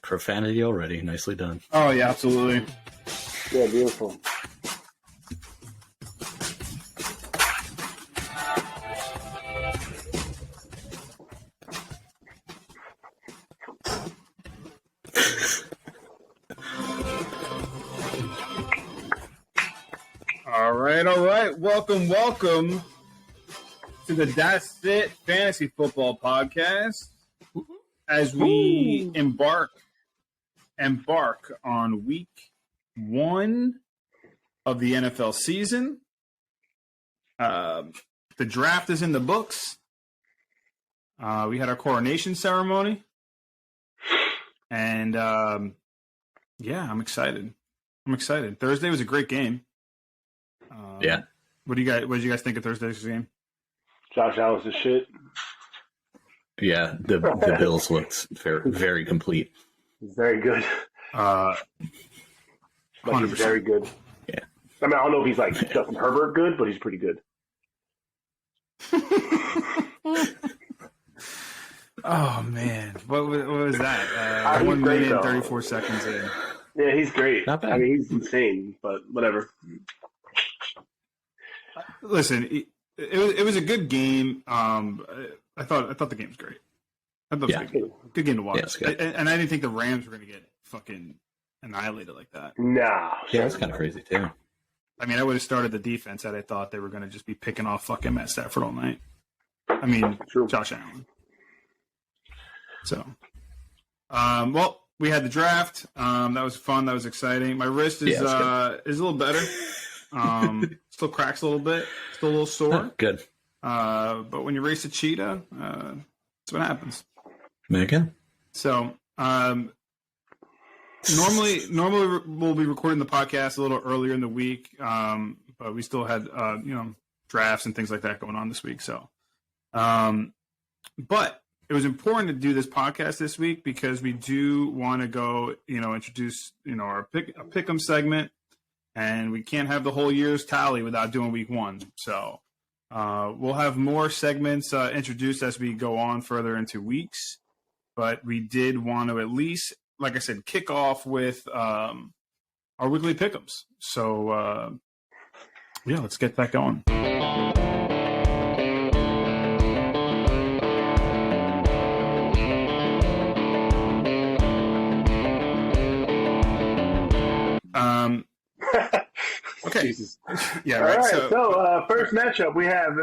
profanity already. Nicely done. Oh, yeah, absolutely. Yeah, beautiful. All right. Welcome to the Itttttt Fantasy Football Podcast. As we embark on week 1 of the NFL season. The draft is in the books. We had our coronation ceremony. And yeah, I'm excited. Thursday was a great game. Yeah. What did you guys think of Thursday's game? Josh Allen's the shit. Yeah, the Bills looked very complete. He's very good. Like he's very good. Yeah. I mean, I don't know if he's like Justin Herbert good, but he's pretty good. Oh man, what was that? 1 minute and 34 seconds in. Yeah, he's great. Not bad. I mean, he's insane, but whatever. Listen, it was a good game. I thought the game was great. I thought it was a good game to watch. Yeah, and I didn't think the Rams were going to get fucking annihilated like that. Nah. Yeah, that's kind of crazy too. I mean, I would have started the defense had I thought they were going to just be picking off fucking Matt Stafford all night. I mean, True. Josh Allen. So, well, we had the draft. That was fun. That was exciting. My wrist is a little better. Still cracks a little bit. Still a little sore. Good. But when you race a cheetah, that's what happens. Megan? So, normally we'll be recording the podcast a little earlier in the week, but we still had drafts and things like that going on this week. So, but it was important to do this podcast this week because we do want to go, introduce, our pick'em segment, and we can't have the whole year's tally without doing week 1. So, we'll have more segments introduced as we go on further into weeks, but we did want to at least, like I said, kick off with our weekly pick'ems. So, yeah, let's get that going. Okay. Jesus. Yeah. All right. right. So first matchup we have.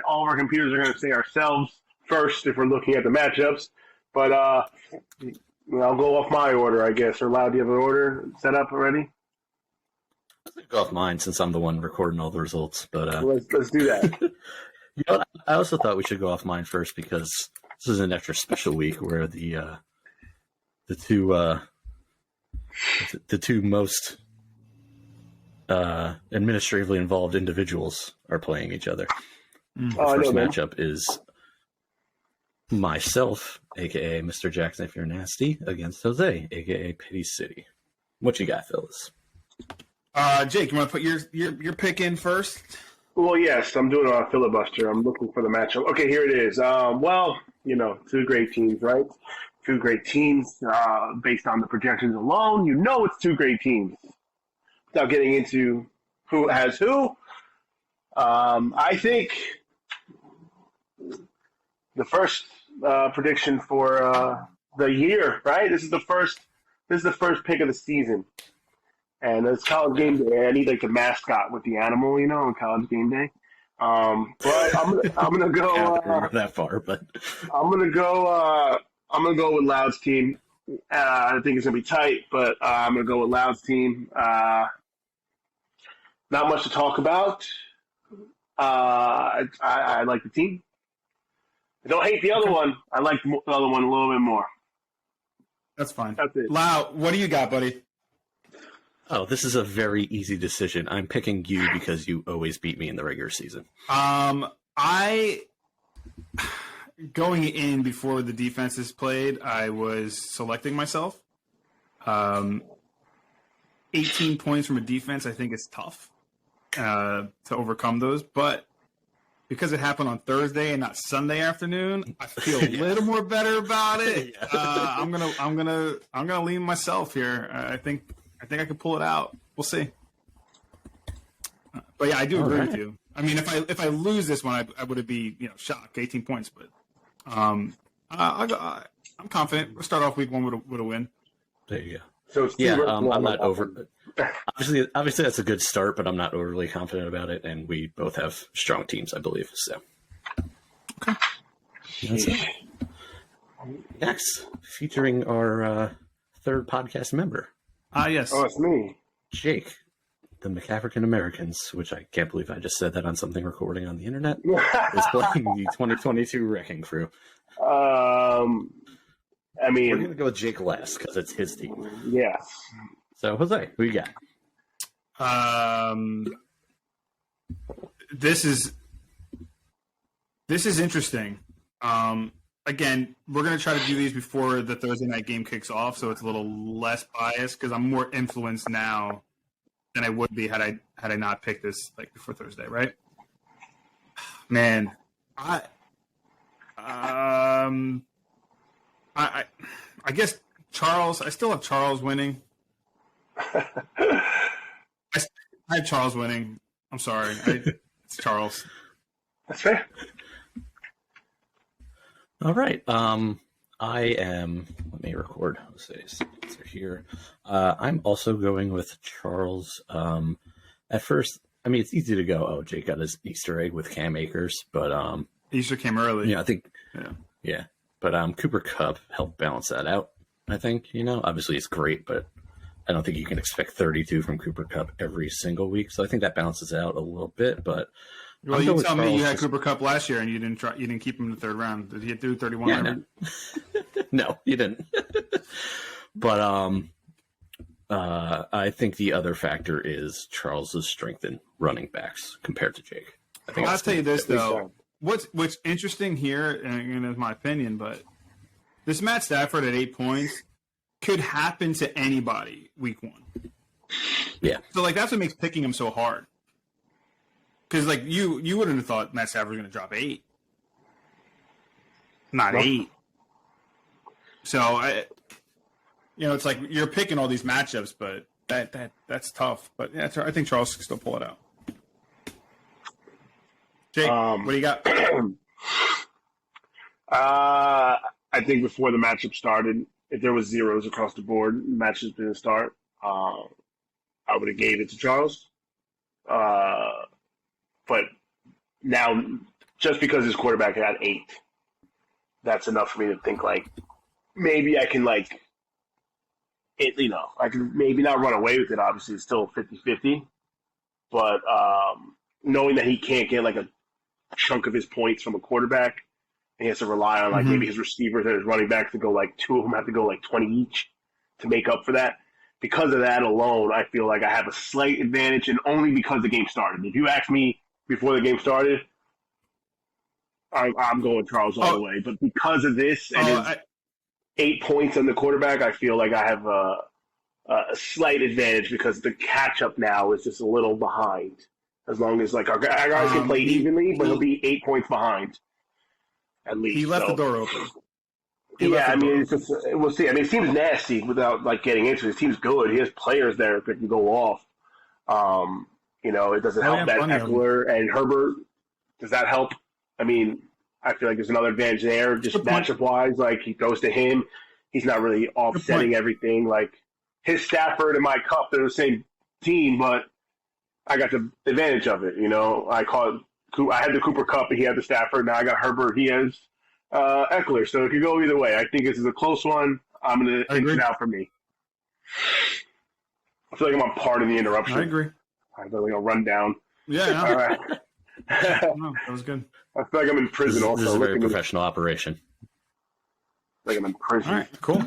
All of our computers are going to say ourselves first if we're looking at the matchups. But I'll go off my order, I guess. Or Lau, do you have an order set up already? I'll go off mine since I'm the one recording all the results. But Let's do that. I also thought we should go off mine first because this is an extra special week where the two most administratively involved individuals are playing each other. The first matchup is myself, aka Mr. Jackson if you're nasty, against Jose, aka Pity City. What you got, Phyllis? Jake, you want to put your pick in first? Well, yes, I'm doing a filibuster. I'm looking for the matchup. Okay, here it is. Two great teams, right? Two great teams. Based on the projections alone, it's two great teams. Without getting into who has who, I think the first prediction for the year, right? This is the first pick of the season, and it's college game day. I need like the mascot with the animal, on college game day. But I'm gonna go. I don't remember that far, but I'm gonna go with Loud's team. I think it's gonna be tight, but I'm gonna go with Loud's team. Not much to talk about. I like the team. I don't hate the other one. I like the other one a little bit more. That's fine. That's it. Lau, what do you got, buddy? Oh, this is a very easy decision. I'm picking you because you always beat me in the regular season. Going in before the defenses played, I was selecting myself. 18 points from a defense, I think, is tough to overcome those. But because it happened on Thursday and not Sunday afternoon, I feel a little more better about it. I'm gonna lean myself here. I think I can pull it out. We'll see. But yeah, I do agree with you. I mean, if I lose this one, I would be shocked. 18 points, but I'm confident. We'll start off week one with a win. There you go. So it's I'm not over. Obviously, that's a good start, but I'm not overly confident about it. And we both have strong teams, I believe. So, okay. That's it. Next, featuring our third podcast member. Yes. Oh, it's me, Jake, the McAfrican Americans, which I can't believe I just said that on something recording on the internet, is playing the 2022 Wrecking Crew. I mean, we're going to go with Jake last because it's his team. Yeah. So, Jose, who you got? This is interesting. Again, we're going to try to do these before the Thursday night game kicks off, so it's a little less biased because I'm more influenced now than I would be had I not picked this before Thursday, right? Man, I guess Charles. I still have Charles winning. I have Charles winning. I'm sorry. It's Charles. That's fair. All right. I am. Let me record Jose's answer here. I'm also going with Charles. At first, I mean, it's easy to go. Oh, Jake got his Easter egg with Cam Akers, but Easter came early. Yeah, I think. Yeah. But Cooper Kupp helped balance that out, I think. Obviously it's great, but I don't think you can expect 32 from Cooper Kupp every single week. So I think that balances out a little bit. But well, you tell me you had Cooper Kupp last year and you didn't keep him in the third round. Did he do 31? Yeah, no. No, you didn't. But I think the other factor is Charles's strength in running backs compared to Jake. I'll tell you this though. What's interesting here, and it's my opinion, but this Matt Stafford at 8 points could happen to anybody week one. Yeah. So that's what makes picking him so hard. Because you wouldn't have thought Matt Stafford was going to drop 8, not 8. So it's like you're picking all these matchups, but that's tough. But yeah, I think Charles can still pull it out. Jake, what do you got? I think before the matchup started, if there was zeros across the board, the match didn't start, I would have gave it to Charles. But now, just because his quarterback had 8, that's enough for me to think maybe I can I can maybe not run away with it. Obviously, it's still 50-50. But knowing that he can't get a chunk of his points from a quarterback, and he has to rely on maybe his receivers and his running backs to go 2 of them have to go 20 each to make up for that. Because of that alone, I feel like I have a slight advantage, and only because the game started. If you asked me before the game started, I'm going Charles all the way. But because of this and his 8 points on the quarterback, I feel like I have a slight advantage because the catch-up now is just a little behind. As long as our guys can play evenly, but he'll be 8 points behind at least. He left the door open. We'll see. I mean, it seems nasty without getting into it. It seems good. He has players there that can go off. It doesn't help that Eckler and Herbert. Does that help? I mean, I feel like there's another advantage there, just matchup-wise. He goes to him. He's not really offsetting everything. His Stafford and my Cup, they're the same team, but I got the advantage of it. I had the Cooper Kupp, and he had the Stafford. Now I got Herbert. He has Eckler. So it could go either way. I think this is a close one. I'm going to inch it out for me. I feel like I'm on part of the interruption. I agree. I feel like a rundown. Yeah. All right. No, that was good. I feel like I'm in prison also. This is a very professional operation. Like I'm in prison. All right, cool.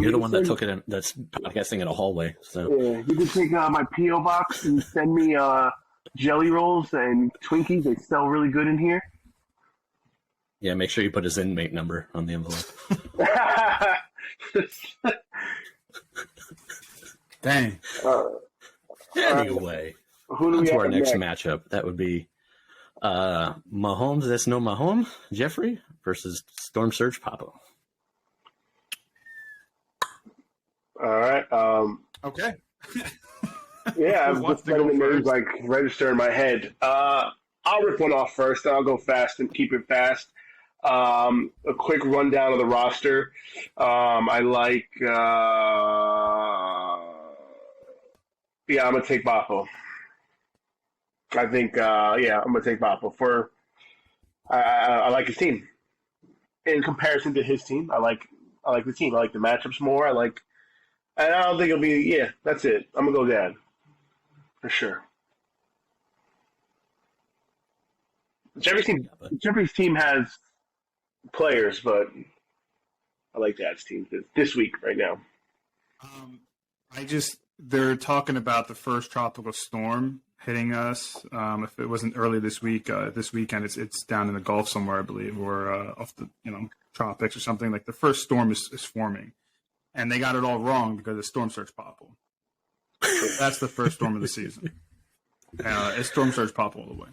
You're the one that took it in, that's podcasting in a hallway. So yeah, you can take my P.O. box and send me jelly rolls and Twinkies. They sell really good in here. Yeah, make sure you put his inmate number on the envelope. Dang. Anyway, who do we on to have our next next? matchup. That would be Mahomes, that's no Mahomes, Jeffrey versus Storm Surge Papa. All right. Okay. Yeah, Who I'm wants just to letting go the names first? like register in my head. I'll rip one off first. I'll go fast and keep it fast. A quick rundown of the roster. I like. Yeah, I'm gonna take Boppo. I think. Yeah, I'm gonna take Boppo for. I like his team in comparison to his team. I like. I like the team. I like the matchups more. I like. And I don't think it'll be. Yeah, that's it. I'm gonna go Dad for sure. Jeffrey's team has players, but I like Dad's team this week right now. They're talking about the first tropical storm hitting us. If it wasn't early this weekend, it's down in the Gulf somewhere, I believe, or off the tropics or something. Like the first storm is forming, and they got it all wrong because of Storm Surge Popple. That's the first storm of the season. It's Storm Surge Popple all the way.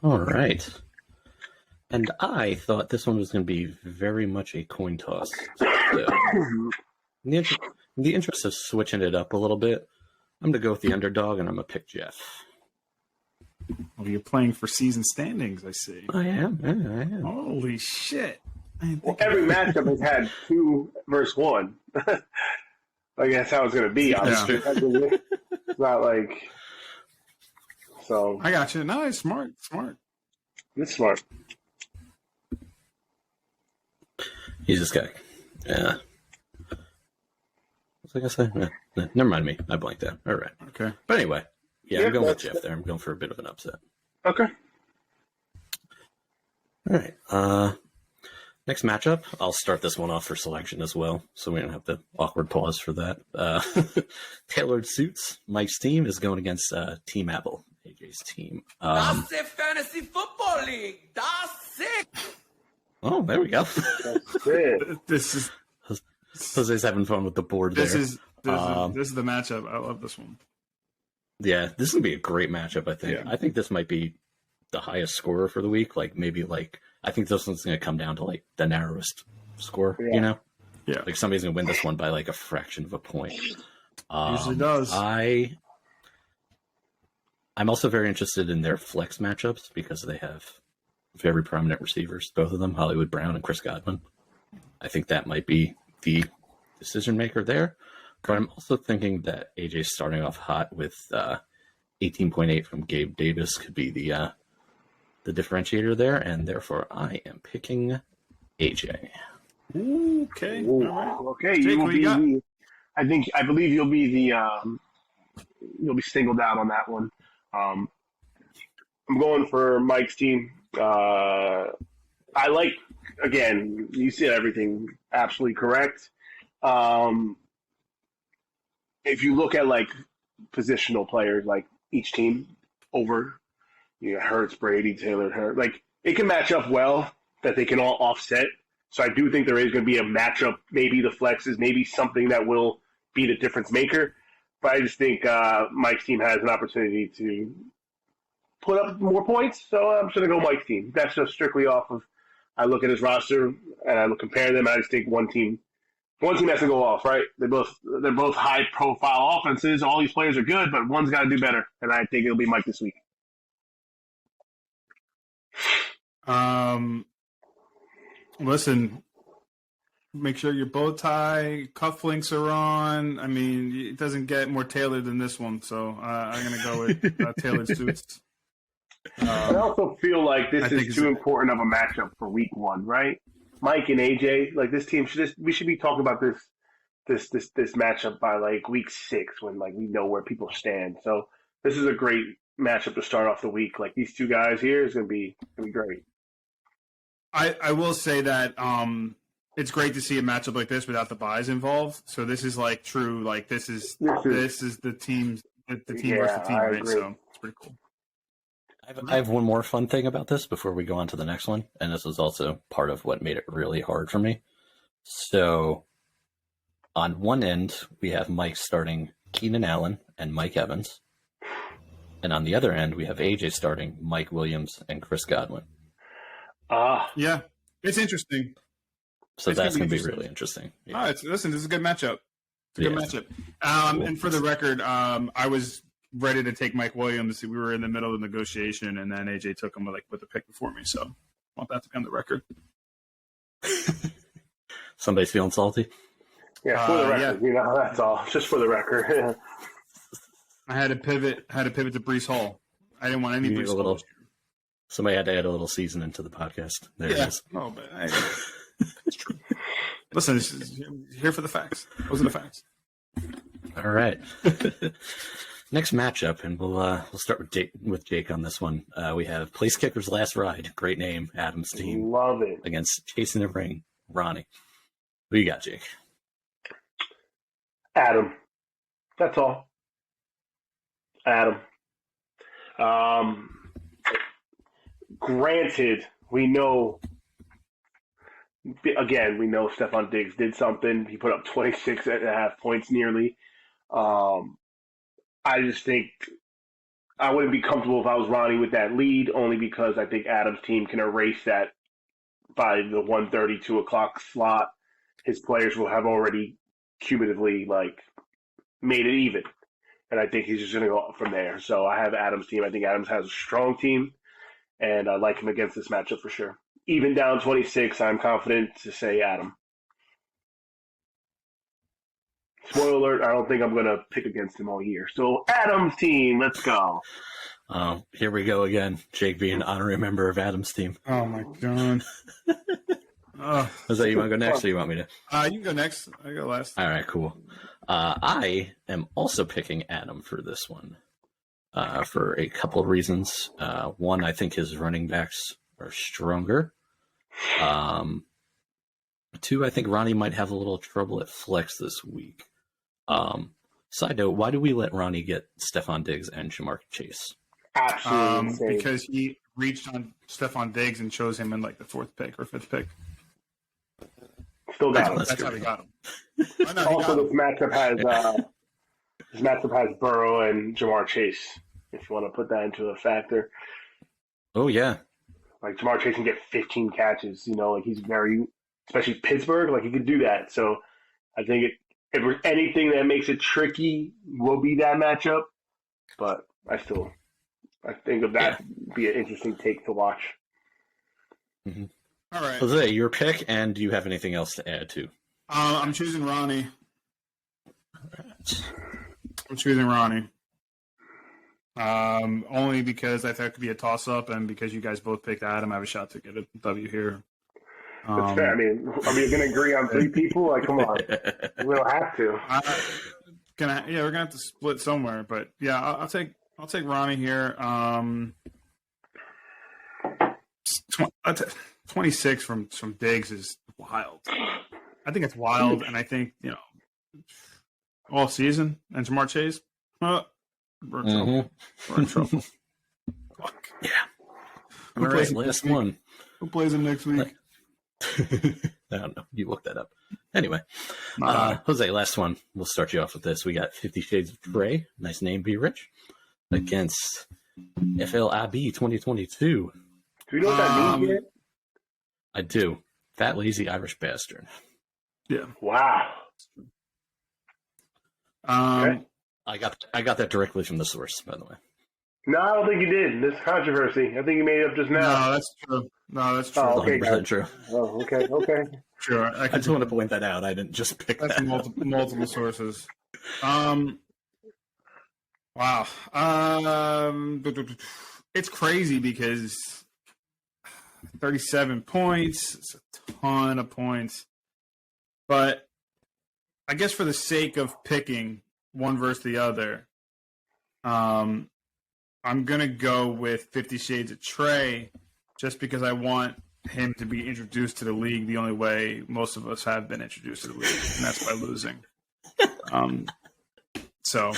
All right. And I thought this one was going to be very much a coin toss. So, in the interest of switching it up a little bit, I'm going to go with the underdog, and I'm going to pick Jeff. Well, you're playing for season standings, I see. I am. I am. Holy shit. Well, every matchup has had 2 versus 1. I guess how it's going to be. Obviously. It's not like... So I got you. No, it's smart. It's smart. He's this guy. Yeah. What's I gonna say? Never mind me. I blanked out. All right. Okay. But anyway, yeah, Yeah, I'm going with that's- Jeff there. I'm going for a bit of an upset. Okay. All right. Next matchup, I'll start this one off for selection as well, so we don't have the awkward pause for that. Tailored Suits, Mike's team, is going against Team Apple, AJ's team. That's it, Fantasy Football League. That's it. Oh, there we go. That's it. This is Jose's having fun with the board there. this is the matchup. I love this one. Yeah, this is going to be a great matchup, I think. Yeah. I think this might be the highest scorer for the week. I think this one's going to come down to, the narrowest score, Yeah. Yeah. Like, somebody's going to win this one by, a fraction of a point. Usually does. I'm also very interested in their flex matchups because they have very prominent receivers, both of them, Hollywood Brown and Chris Godwin. I think that might be the decision maker there. But I'm also thinking that AJ's starting off hot with 18.8 from Gabe Davis could be the differentiator there, and therefore I am picking AJ. Okay. Ooh, All right. okay. Jake, You will what be. you got? I believe you'll be the. You'll be singled out on that one. I'm going for Mike's team. I like. Again, you said everything absolutely correct. If you look at positional players, each team over, Hurts, Brady, Taylor, Hurts, it can match up well that they can all offset. So I do think there is going to be a matchup. Maybe the flex is maybe something that will be the difference maker. But I just think Mike's team has an opportunity to put up more points. So I'm just going to go Mike's team. That's just strictly off of I look at his roster and I compare them. And I just think one team has to go off, right? They're both high profile offenses. All these players are good, but one's got to do better. And I think it'll be Mike this week. Listen, make sure your bow tie, cufflinks are on. I mean, it doesn't get more tailored than this one, so I'm going to go with Tailored Suits. I also feel like this I think is too important of a matchup for week 1, right? Mike and AJ, this team we should be talking about this matchup by week 6 when we know where people stand. So this is a great matchup to start off the week. These two guys here is going to be great. I will say that it's great to see a matchup like this without the buys involved. So this is true. This is the team versus the team, I right? agree. So it's pretty cool. I have one more fun thing about this before we go on to the next one, and this was also part of what made it really hard for me. So on one end, we have Mike starting Keenan Allen and Mike Evans. And on the other end, we have AJ starting Mike Williams and Chris Godwin. Yeah, it's interesting. So It's that's gonna going be to be really interesting. Yeah. All right, listen, this is a good matchup. It's a good matchup. And for the record, I was ready to take Mike Williams. We were in the middle of the negotiation, and then AJ took him with the pick before me. So I want that to be on the record. Somebody's feeling salty? Yeah, for the record. You know, that's all. Just for the record. I had to pivot to Brees Hall. I didn't want any Brees Hall. Somebody had to add a little seasoning to the podcast. There it is. No, but it's true. Listen, this is here for the facts. Those are the facts. All right. Next matchup, and we'll start with Jake on this one. We have Place Kicker's Last Ride. Great name, Adam's team. Love it. Against Chasing the Ring, Ronnie. Who you got, Jake? Adam. That's all. Adam. Granted, we know Stephon Diggs did something. He put up 26.5 points nearly. I just think I wouldn't be comfortable if I was Ronnie with that lead, only because I think Adam's team can erase that by the 1:30, 2 o'clock slot. His players will have already cumulatively made it even. And I think he's just going to go up from there. So I have Adam's team. I think Adams has a strong team, and I like him against this matchup for sure. Even down 26, I'm confident to say Adam. Spoiler alert, I don't think I'm going to pick against him all year. So Adam's team, let's go. Here we go again. Jake being an honorary member of Adam's team. Oh, my God. Jose, you want to go next or you want me to? You can go next. I go last. All right, cool. I am also picking Adam for this one for a couple of reasons. One, I think his running backs are stronger. Two, I think Ronnie might have a little trouble at flex this week. Side note, why do we let Ronnie get Stephon Diggs and Jamar Chase? Absolutely. Because he reached on Stephon Diggs and chose him in the 4th pick or 5th pick. Still got him. That's how we got him. Also, this matchup has Burrow and Jamar Chase. If you want to put that into a factor. Oh yeah, Jamar Chase can get 15 catches. He's very, especially Pittsburgh. He could do that. So I think if there's anything that makes it tricky, will be that matchup. But I think of that be an interesting take to watch. Mm-hmm. All right. Jose, your pick, and do you have anything else to add to? I'm choosing Ronnie. All right. I'm choosing Ronnie. Only because I thought it could be a toss-up, and because you guys both picked Adam, I have a shot to get a W here. That's fair. I mean, are we going to agree on 3 people? Come on. We don't have to. We're gonna have to split somewhere, but yeah, I'll take Ronnie here. 26 from Diggs is wild. I think it's wild, and I think all season and Jamar Chase. We're in trouble. We're in trouble. Fuck. Yeah. All right, last one. Who plays him next week? I don't know. You look that up. Anyway, Jose, last one. We'll start you off with this. We got 50 Shades of Grey. Nice name, Be Rich. Against FLIB 2022. Do you know what that means yet? I do. Fat, lazy Irish bastard. Yeah. Wow. Okay. I got that directly from the source, by the way. No, I don't think you did. This controversy. I think you made it up just now. No, that's true. Oh, okay, 100% true. Oh, okay. Sure. I just want to point that out. I didn't just pick that's that. multiple sources. Wow. It's crazy because 37 points. It's a ton of points. But I guess for the sake of picking one versus the other, I'm going to go with 50 Shades of Trey just because I want him to be introduced to the league the only way most of us have been introduced to the league, and that's by losing. So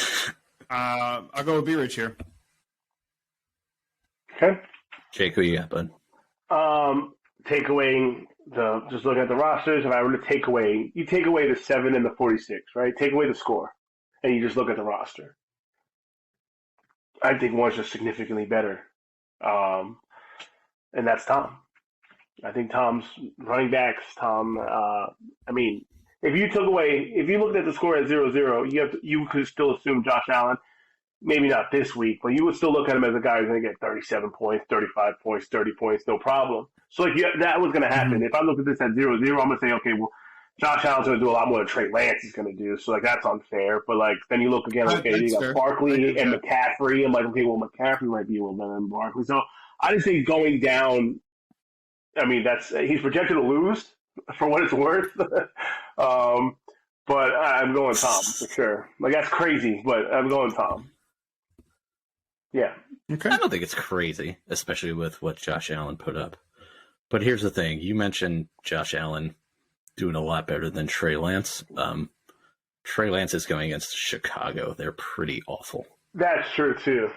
I'll go with B Rich here. Okay. Jake, who you got, bud? Just looking at the rosters, if I were to take away the 7 and the 46, right? Take away the score, and you just look at the roster. I think one's just significantly better, and that's Tom. I think Tom's running backs. Tom. I mean, if you looked at the score at 0-0, you could still assume Josh Allen. Maybe not this week, but you would still look at him as a guy who's going to get 37 points, 35 points, 30 points, no problem. So like that was going to happen. If I look at this at 0-0, I'm going to say, okay, well, Josh Allen's going to do a lot more than Trey Lance is going to do. So like that's unfair. But like then you look again, okay, you got Barkley and McCaffrey. I'm like, okay, well, McCaffrey might be a little better than Barkley. So I just think going down. I mean, he's projected to lose for what it's worth. But I'm going Tom for sure. Like that's crazy, but I'm going Tom. Yeah. Okay. I don't think it's crazy, especially with what Josh Allen put up. But here's the thing. You mentioned Josh Allen doing a lot better than Trey Lance. Trey Lance is going against Chicago. They're pretty awful. That's true, too.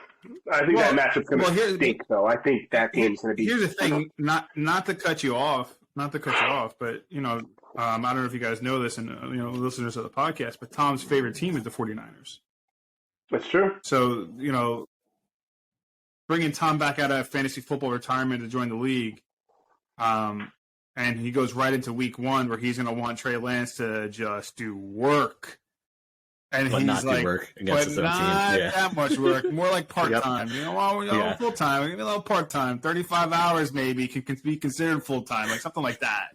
I think that matchup's going to stink, though. I think that game's going to be... Here's the thing. Not to cut you off, but, you know, I don't know if you guys know this and, you know, listeners of the podcast, but Tom's favorite team is the 49ers. That's true. So, you know, bringing Tom back out of fantasy football retirement to join the league, and he goes right into week 1 where he's going to want Trey Lance to just do work. And but he's not like, do work against his own team. Yeah. That much work, more like part-time. Yep. You know, full-time, maybe a little part-time, 35 hours maybe can be considered full-time, like something like that.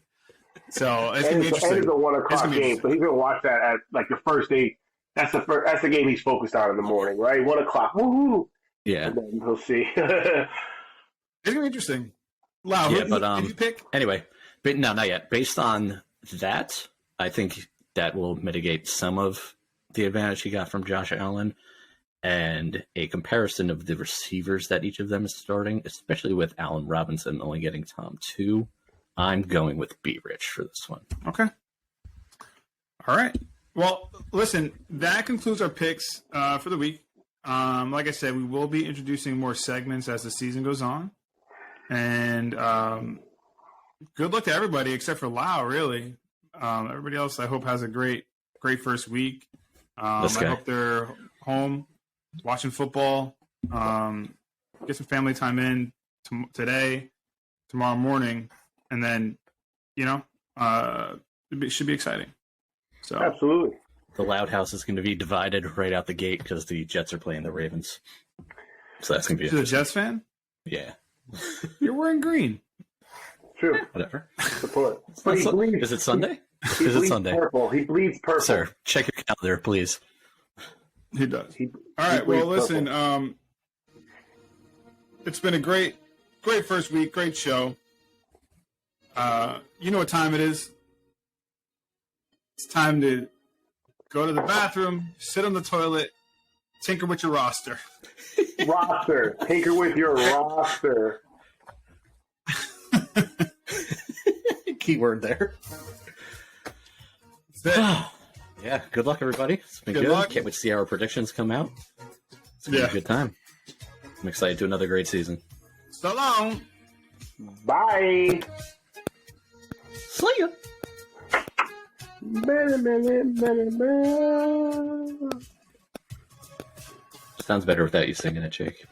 So it's going to be interesting. It's a 1 o'clock game, so he's going to watch that at like the first day. That's the game he's focused on in the morning, right? 1 o'clock. Woohoo! Yeah. And then he'll see. It's going to be interesting. Wow. Yeah, who did you pick? Anyway, but no, not yet. Based on that, I think that will mitigate some of the advantage he got from Josh Allen and a comparison of the receivers that each of them is starting, especially with Allen Robinson only getting Tom 2. I'm going with B. Rich for this one. Okay. All right. Well, listen, that concludes our picks for the week. Like I said, we will be introducing more segments as the season goes on. And good luck to everybody except for Lau, really. Everybody else, I hope, has a great first week. I hope they're home watching football. Get some family time in today, tomorrow morning, and then, you know, it should be exciting. So absolutely. The Loud House is going to be divided right out the gate because the Jets are playing the Ravens. So that's going to be a Jets fan? Yeah. You're wearing green. True. Whatever. Support. Is it Sunday? Is it Sunday? Purple. He bleeds purple. Sir, check your calendar, please. He does. All right. Well, listen. It's been a great first week. Great show. You know what time it is. It's time to go to the bathroom, sit on the toilet, tinker with your roster. Tinker with your roster. Keyword there. Yeah, good luck, everybody. It's been good. Can't wait to see our predictions come out. It's been a good time. I'm excited to another great season. So long. Bye. See ya. Sounds better without you singing it, Jake.